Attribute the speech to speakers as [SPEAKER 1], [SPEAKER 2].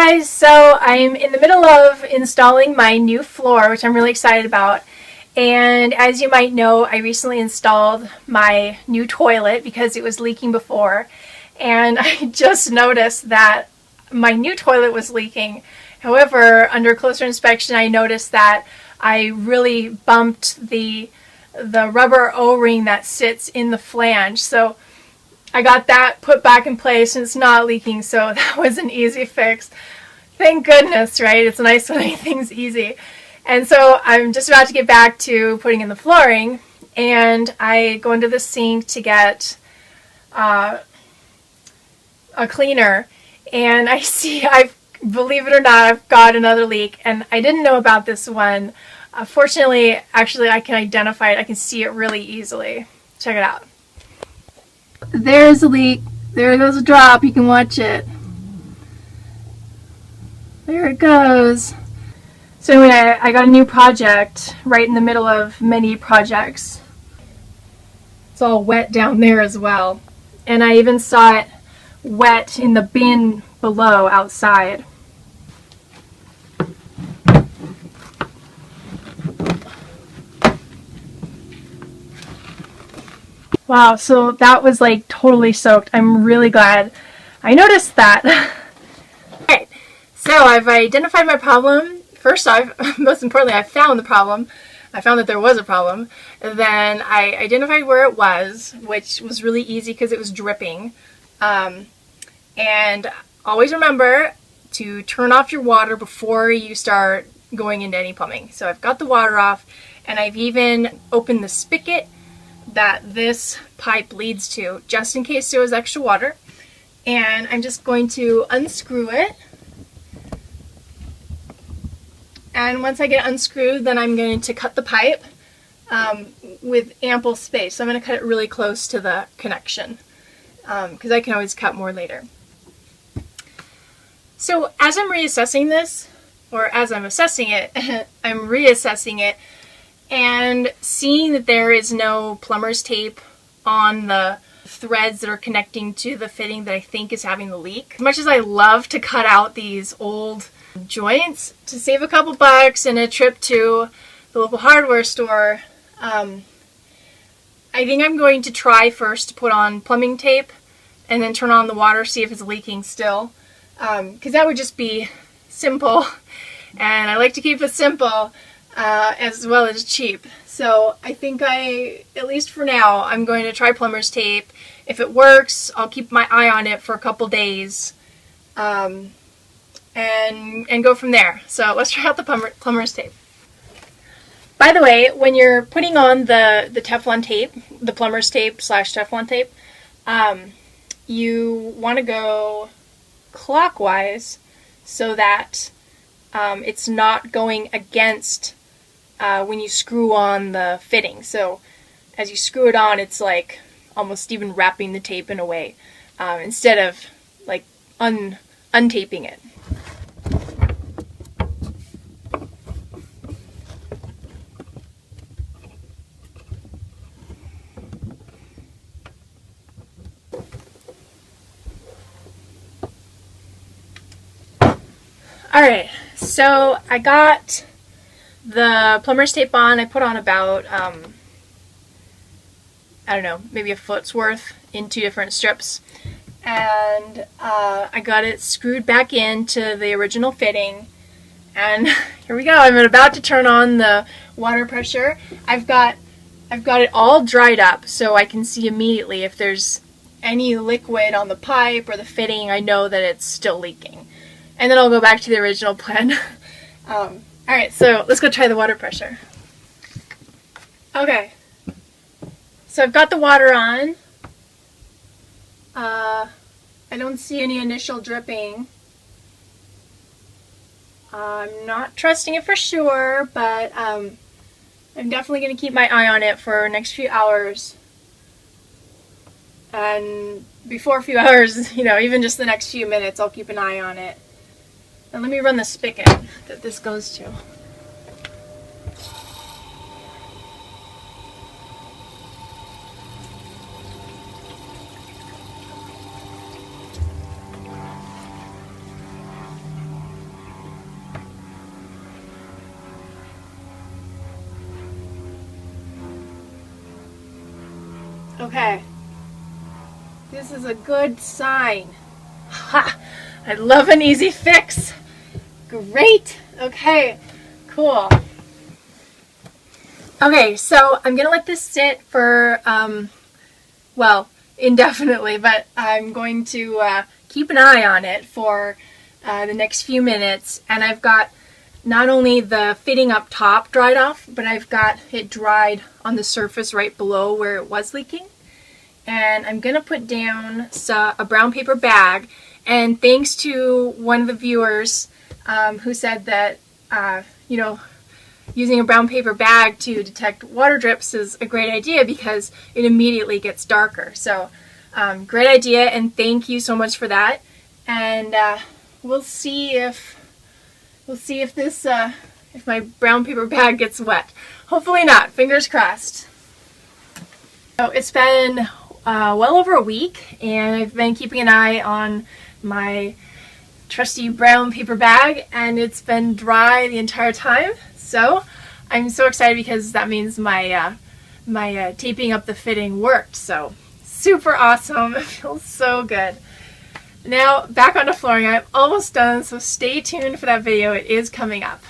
[SPEAKER 1] guys, so I'm in the middle of installing my new floor, which I'm really excited about. And as you might know, I recently installed my new toilet because it was leaking before. And I just noticed that my new toilet was leaking. However, under closer inspection, I noticed that I really bumped the rubber O-ring that sits in the flange. So I got that put back in place and it's not leaking, so that was an easy fix. Thank goodness, right? It's nice when anything's easy. And so I'm just about to get back to putting in the flooring, and I go into the sink to get a cleaner, and I see, believe it or not, I've got another leak, and I didn't know about this one. Fortunately, actually, I can identify it. I can see it really easily. Check it out. There's a leak. There goes a drop. You can watch it. There it goes. So anyway, I got a new project right in the middle of many projects. It's all wet down there as well. And I even saw it wet in the bin below outside. Wow, so that was like totally soaked. I'm really glad I noticed that. Alright, so I've identified my problem. First off, most importantly, I found the problem. I found that there was a problem. Then I identified where it was, which was really easy because it was dripping. And always remember to turn off your water before you start going into any plumbing. So I've got the water off, and I've even opened the spigot that this pipe leads to, just in case there was extra water. And I'm just going to unscrew it. And once I get it unscrewed, then I'm going to cut the pipe with ample space. So I'm going to cut it really close to the connection because I can always cut more later. So as I'm reassessing this, or as I'm assessing it, I'm reassessing it and seeing that there is no plumber's tape on the threads that are connecting to the fitting that I think is having the leak. As much as I love to cut out these old joints to save a couple bucks and a trip to the local hardware store, I think I'm going to try first to put on plumbing tape and then turn on the water, see if it's leaking still, because that would just be simple, and I like to keep it simple as well as cheap. So I think at least for now, I'm going to try plumber's tape. If it works, I'll keep my eye on it for a couple days and go from there. So let's try out the plumber's tape. By the way, when you're putting on the Teflon tape, the plumber's tape / Teflon tape, you want to go clockwise so that it's not going against when you screw on the fitting. So as you screw it on, it's like almost even wrapping the tape in a way, instead of like untaping it. Alright, so I got the plumber's tape on. I put on about, I don't know, maybe a foot's worth in 2 different strips. And I got it screwed back into the original fitting. And here we go. I'm about to turn on the water pressure. I've got it all dried up so I can see immediately if there's any liquid on the pipe or the fitting. I know that it's still leaking. And then I'll go back to the original plan. Alright, so let's go try the water pressure. Okay. So I've got the water on. I don't see any initial dripping. I'm not trusting it for sure, but I'm definitely going to keep my eye on it for the next few hours. And before a few hours, even just the next few minutes, I'll keep an eye on it. And let me run the spigot that this goes to. Okay. This is a good sign. Ha! I love an easy fix. Great. Okay, cool. Okay, so I'm gonna let this sit for, well, indefinitely, but I'm going to keep an eye on it for the next few minutes. And I've got not only the fitting up top dried off, but I've got it dried on the surface right below where it was leaking. And I'm gonna put down a brown paper bag. And thanks to one of the viewers who said that, you know, using a brown paper bag to detect water drips is a great idea because it immediately gets darker. So great idea, and thank you so much for that. And we'll see if this if my brown paper bag gets wet. Hopefully not. Fingers crossed. So it's been well over a week, and I've been keeping an eye on my trusty brown paper bag, and it's been dry the entire time. So I'm so excited because that means my taping up the fitting worked. So super awesome. It feels so good. Now back onto flooring. I'm almost done, so stay tuned for that video. It is coming up.